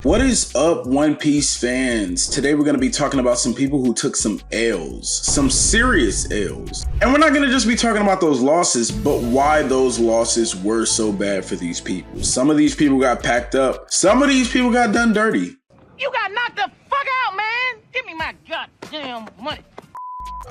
What is up, One Piece fans? Today we're going to be talking about some people who took some L's, some serious L's. And we're not going to just be talking about those losses, but why those losses were so bad for these people. Some of these people got packed up. Some of these people got done dirty. You got knocked the fuck out, man! Give me my goddamn money.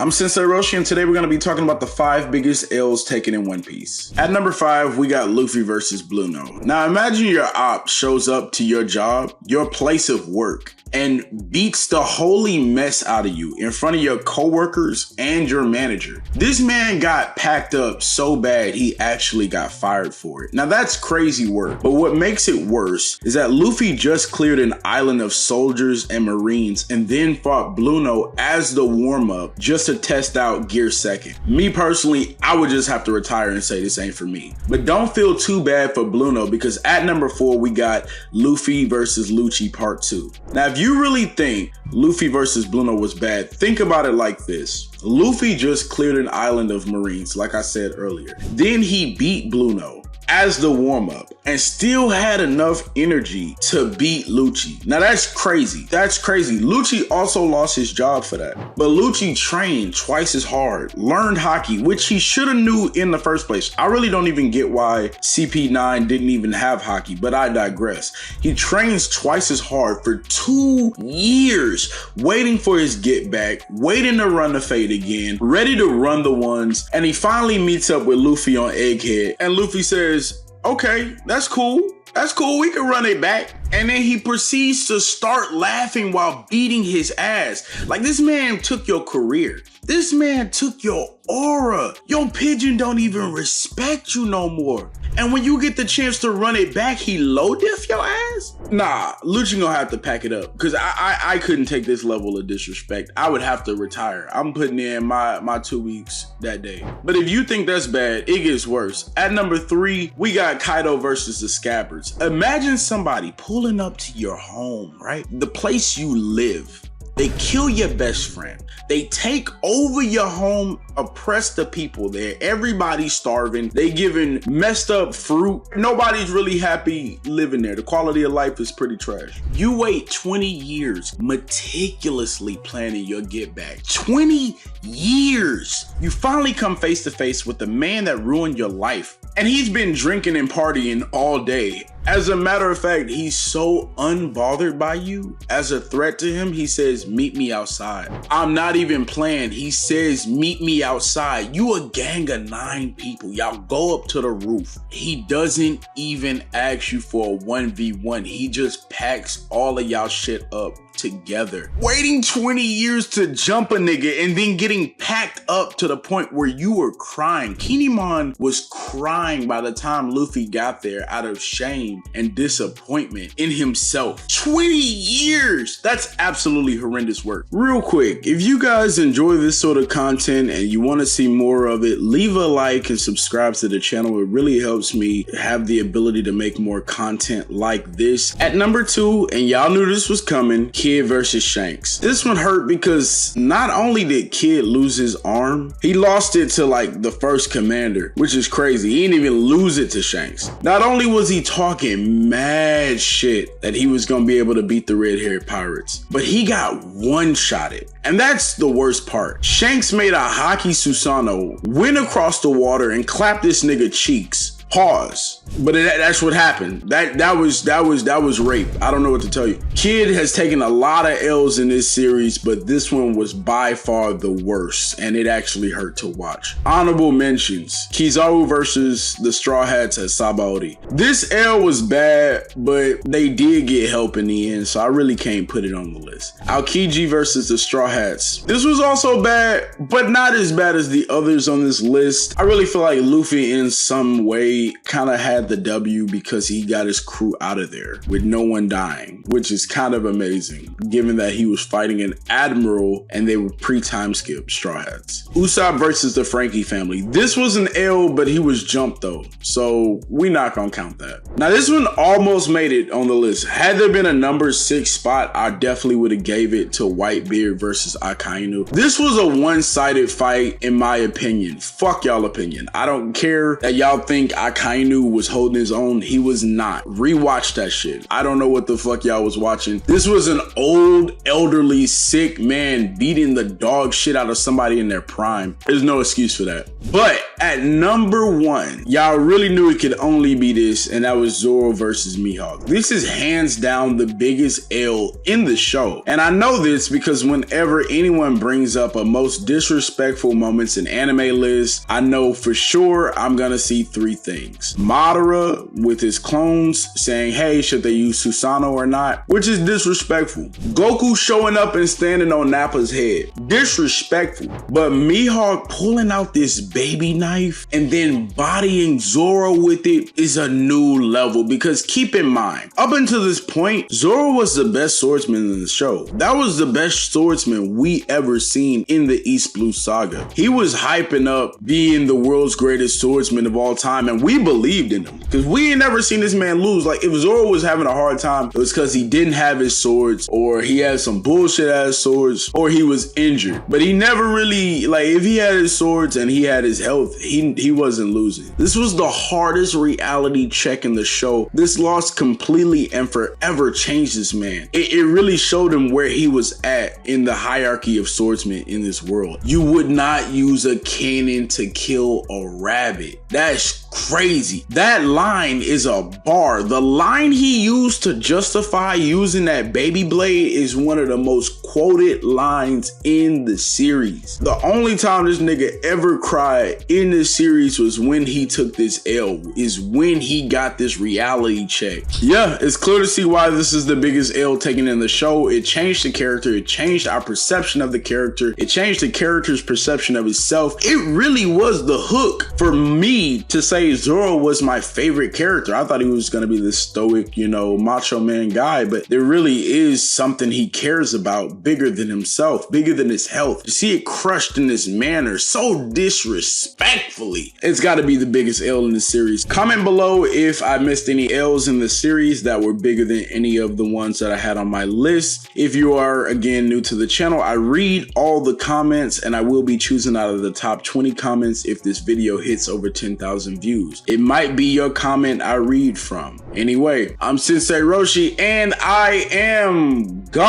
I'm Sensei Roshi, and today we're going to be talking about the 5 biggest L's taken in One Piece. At number 5, we got Luffy versus Bluno. Now imagine your op shows up to your job, your place of work, and beats the holy mess out of you in front of your coworkers and your manager. This man got packed up so bad he actually got fired for it. Now that's crazy work, but what makes it worse is that Luffy just cleared an island of soldiers and marines and then fought Bluno as the warm-up just to test out Gear Second. Me personally, I would just have to retire and say this ain't for me. But don't feel too bad for Bluno, because at number 4 we got Luffy versus Lucci Part 2. Now if you really think Luffy versus Bluno was bad, think about it like this. Luffy just cleared an island of marines, like I said earlier. Then he beat Bluno as the warm-up and still had enough energy to beat Lucci. Now that's crazy. That's crazy. Lucci also lost his job for that. But Lucci trained twice as hard, learned hockey, which he should have knew in the first place. I really don't even get why CP9 didn't even have hockey, but I digress. He trains twice as hard for 2 years, waiting for his get back, waiting to run the fade again, ready to run the ones, and he finally meets up with Luffy on Egghead, and Luffy says, okay, that's cool. That's cool, we can run it back. And then he proceeds to start laughing while beating his ass. Like, this man took your career. This man took your aura. Your pigeon don't even respect you no more. And when you get the chance to run it back, he low diff your ass? Nah, Lucci gonna have to pack it up, because I couldn't take this level of disrespect. I would have to retire. I'm putting in my 2 weeks that day. But if you think that's bad, it gets worse. At number 3, we got Kaido versus the Scabbards. Imagine somebody pulling up to your home, right? The place you live. They kill your best friend. They take over your home, oppress the people there. Everybody's starving. They giving messed up fruit. Nobody's really happy living there. The quality of life is pretty trash. You wait 20 years meticulously planning your get back. 20 years. You finally come face to face with the man that ruined your life. And he's been drinking and partying all day. As a matter of fact, he's so unbothered by you. As a threat to him, he says, meet me outside. I'm not even playing. He says, meet me outside. You a gang of 9 people. Y'all go up to the roof. He doesn't even ask you for a 1v1. He just packs all of y'all shit up together. Waiting 20 years to jump a nigga and then getting packed up to the point where you were crying. Kinemon was crying by the time Luffy got there out of shame and disappointment in himself. 20 years! That's absolutely horrendous work. Real quick, if you guys enjoy this sort of content and you want to see more of it, leave a like and subscribe to the channel. It really helps me have the ability to make more content like this. At number 2, and y'all knew this was coming, Kid versus Shanks. This one hurt because not only did Kid lose his arm, he lost it to like the first commander, which is crazy. He didn't even lose it to Shanks. Not only was he talking mad shit that he was gonna be able to beat the red-haired pirates, but he got one-shotted. And that's the worst part. Shanks made a Haki Susanoo, went across the water and clapped this nigga cheeks. Pause. But that's what happened. That was rape. I don't know what to tell you. Kid has taken a lot of L's in this series, but this one was by far the worst, and it actually hurt to watch. Honorable mentions: Kizaru versus the Straw Hats at Sabaody. This L was bad, but they did get help in the end, so I really can't put it on the list. Aokiji versus the Straw Hats. This was also bad, but not as bad as the others on this list. I really feel like Luffy in some way kind of had the W because he got his crew out of there with no one dying, which is kind of amazing given that he was fighting an admiral and they were pre-time skip Straw Hats. Usopp versus the Frankie family. This was an L, but he was jumped though, so we not gonna count that. Now this one almost made it on the list. Had there been a number 6 spot, I definitely would have gave it to Whitebeard versus Akainu. This was a one-sided fight in my opinion. Fuck y'all opinion. I don't care that y'all think Akainu was holding his own. He was not. Rewatch that shit. I don't know what the fuck y'all was watching. This was an old, elderly, sick man beating the dog shit out of somebody in their prime. There's no excuse for that. But at number 1, y'all really knew it could only be this, and that was Zoro versus Mihawk. This is hands down the biggest L in the show. And I know this because whenever anyone brings up a most disrespectful moments in anime list, I know for sure I'm gonna see 3 things. Madara with his clones saying, hey, should they use Susanoo or not? Which is disrespectful. Goku showing up and standing on Nappa's head. Disrespectful. But Mihawk pulling out this baby knife and then bodying Zoro with it is a new level, because keep in mind, up until this point, Zoro was the best swordsman in the show. That was the best swordsman we ever seen in the East Blue Saga. He was hyping up being the world's greatest swordsman of all time, and we believed in him because we ain't never seen this man lose. Like, if Zoro was having a hard time, it was because he didn't have his swords, or he had some bullshit ass swords, or he was injured. But he never really, like, if he had his swords and he had his health, he wasn't losing. This was the hardest reality check in the show. This loss completely and forever changed this man. It really showed him where he was at in the hierarchy of swordsmen in this world. You would not use a cannon to kill a rabbit. That's crazy. That line is a bar. The line he used to justify using that baby blade is one of the most quoted lines in the series. The only time this nigga ever cried in this series was when he took this L, is when he got this reality check. Yeah, it's clear to see why this is the biggest L taken in the show. It changed the character. It changed our perception of the character. It changed the character's perception of himself. It really was the hook for me to say Zoro was my favorite character. I thought he was going to be this stoic, macho man guy, but there really is something he cares about bigger than himself, bigger than his health. To see it crushed in this manner so disrespectfully, it's got to be the biggest L in the series. Comment below if I missed any L's in the series that were bigger than any of the ones that I had on my list. If you are, again, new to the channel, I read all the comments and I will be choosing out of the top 20 comments if this video hits over 10,000 views. It might be your comment I read from. Anyway, I'm Sensei Roshi and I am gone.